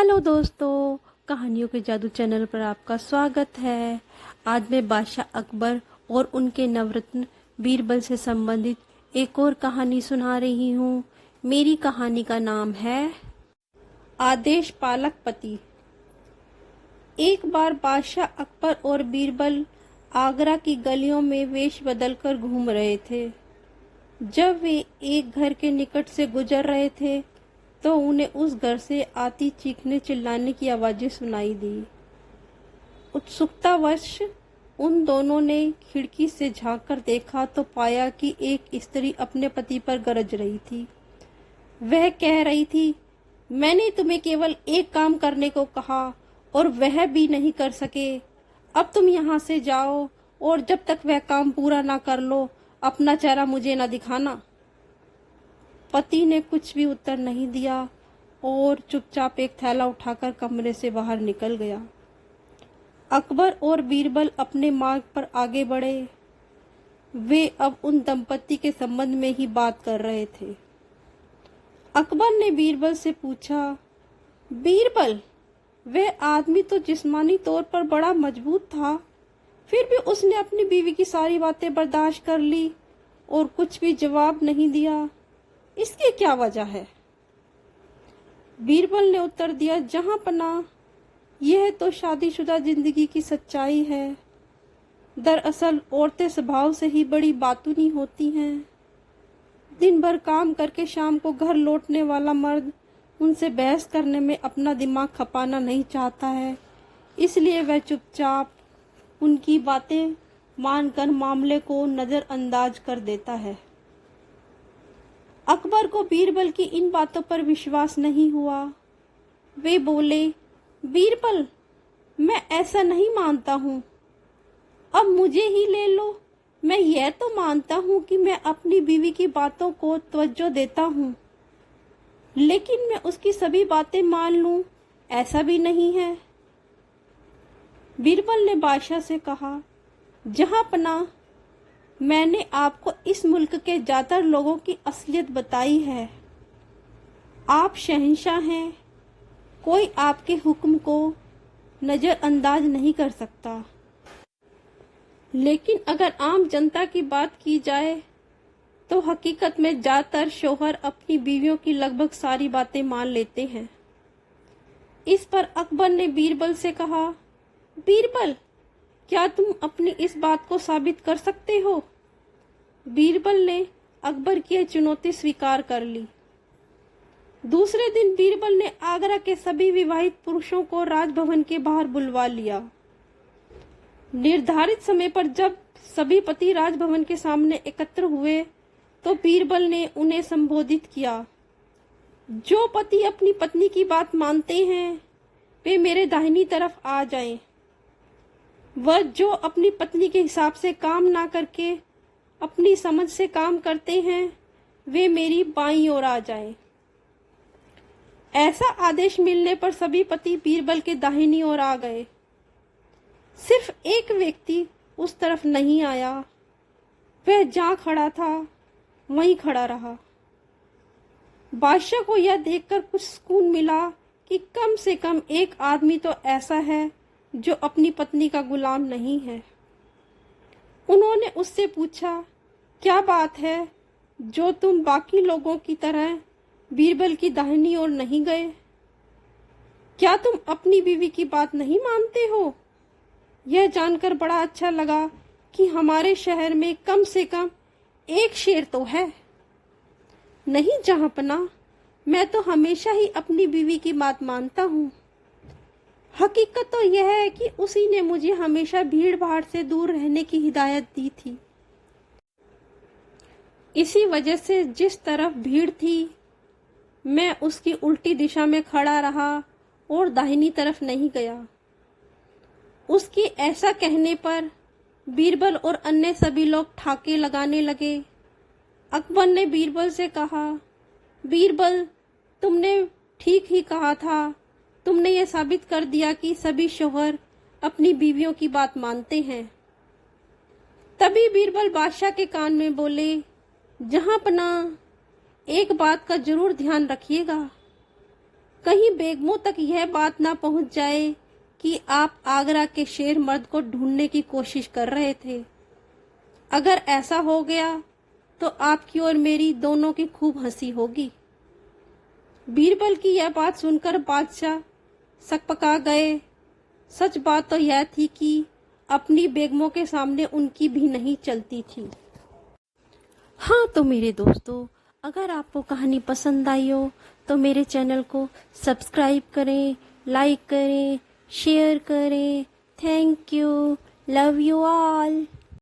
Hello दोस्तों, कहानियों के जादू चैनल पर आपका स्वागत है। आज मैं बादशाह अकबर और उनके नवरत्न बीरबल से संबंधित एक और कहानी सुना रही हूँ। मेरी कहानी का नाम है आदेश पालक पति। एक बार बादशाह अकबर और बीरबल आगरा की गलियों में वेश बदलकर घूम रहे थे। जब वे एक घर के निकट से गुजर रहे थे तो उन्हें उस घर से आती चीखने चिल्लाने की आवाजें सुनाई दी। उत्सुकतावश उन दोनों ने खिड़की से झांककर देखा तो पाया कि एक स्त्री अपने पति पर गरज रही थी। वह कह रही थी, मैंने तुम्हें केवल एक काम करने को कहा और वह भी नहीं कर सके। अब तुम यहाँ से जाओ और जब तक वह काम पूरा ना कर लो अपना चेहरा मुझे ना दिखाना। पति ने कुछ भी उत्तर नहीं दिया और चुपचाप एक थैला उठाकर कमरे से बाहर निकल गया। अकबर और बीरबल अपने मार्ग पर आगे बढ़े। वे अब उन दंपति के संबंध में ही बात कर रहे थे। अकबर ने बीरबल से पूछा, बीरबल, वह आदमी तो जिस्मानी तौर पर बड़ा मजबूत था, फिर भी उसने अपनी बीवी की सारी बातें बर्दाश्त कर ली और कुछ भी जवाब नहीं दिया। इसकी क्या वजह है? बीरबल ने उत्तर दिया, जहां पनाह, यह तो शादीशुदा जिंदगी की सच्चाई है। दरअसल औरतें स्वभाव से ही बड़ी बातूनी होती हैं। दिन भर काम करके शाम को घर लौटने वाला मर्द उनसे बहस करने में अपना दिमाग खपाना नहीं चाहता है, इसलिए वह चुपचाप उनकी बातें मानकर मामले को नजरअंदाज कर देता है। अकबर को बीरबल की इन बातों पर विश्वास नहीं हुआ। वे बोले, बीरबल, मैं ऐसा नहीं मानता हूँ। अब मुझे ही ले लो। मैं यह तो मानता हूँ कि मैं अपनी बीवी की बातों को तवज्जो देता हूँ, लेकिन मैं उसकी सभी बातें मान लूं, ऐसा भी नहीं है। बीरबल ने बादशाह से कहा, जहां पनाह, मैंने आपको इस मुल्क के ज्यादातर लोगों की असलियत बताई है। आप शहंशाह हैं, कोई आपके हुक्म को नजरअंदाज नहीं कर सकता। लेकिन अगर आम जनता की बात की जाए तो हकीकत में ज्यादातर शौहर अपनी बीवियों की लगभग सारी बातें मान लेते हैं। इस पर अकबर ने बीरबल से कहा, बीरबल, क्या तुम अपनी इस बात को साबित कर सकते हो? बीरबल ने अकबर की यह चुनौती स्वीकार कर ली। दूसरे दिन बीरबल ने आगरा के सभी विवाहित पुरुषों को राजभवन के बाहर बुलवा लिया। निर्धारित समय पर जब सभी पति राजभवन के सामने एकत्र हुए तो बीरबल ने उन्हें संबोधित किया, जो पति अपनी पत्नी की बात मानते हैं वे मेरे दाहिनी तरफ आ जाएं। वह जो अपनी पत्नी के हिसाब से काम ना करके अपनी समझ से काम करते हैं वे मेरी बाईं ओर आ जाएं। ऐसा आदेश मिलने पर सभी पति बीरबल के दाहिनी ओर आ गए। सिर्फ एक व्यक्ति उस तरफ नहीं आया। वह जहां खड़ा था वहीं खड़ा रहा। बादशाह को यह देखकर कुछ सुकून मिला कि कम से कम एक आदमी तो ऐसा है जो अपनी पत्नी का गुलाम नहीं है। उन्होंने उससे पूछा, क्या बात है जो तुम बाकी लोगों की तरह बीरबल की दाहिनी ओर नहीं गए? क्या तुम अपनी बीवी की बात नहीं मानते हो? यह जानकर बड़ा अच्छा लगा कि हमारे शहर में कम से कम एक शेर तो है। नहीं जहांपनाह, मैं तो हमेशा ही अपनी बीवी की बात मानता हूँ। हकीकत तो यह है कि उसी ने मुझे हमेशा भीड़ भाड़ से दूर रहने की हिदायत दी थी। इसी वजह से जिस तरफ भीड़ थी मैं उसकी उल्टी दिशा में खड़ा रहा और दाहिनी तरफ नहीं गया। उसके ऐसा कहने पर बीरबल और अन्य सभी लोग ठाके लगाने लगे। अकबर ने बीरबल से कहा, बीरबल, तुमने ठीक ही कहा था। तुमने यह साबित कर दिया कि सभी शौहर अपनी बीवियों की बात मानते हैं। तभी बीरबल बादशाह के कान में बोले, जहां पनाह, एक बात का जरूर ध्यान रखिएगा। कहीं बेगमों तक यह बात ना पहुंच जाए कि आप आगरा के शेर मर्द को ढूंढने की कोशिश कर रहे थे। अगर ऐसा हो गया तो आपकी और मेरी दोनों की खूब हंसी होगी। बीरबल की यह बात सुनकर बादशाह सकपका गए। सच बात तो यह थी कि अपनी बेगमों के सामने उनकी भी नहीं चलती थी। हाँ तो मेरे दोस्तों, अगर आपको कहानी पसंद आई हो तो मेरे चैनल को सब्सक्राइब करें, लाइक करें, शेयर करें। Thank you, love you all.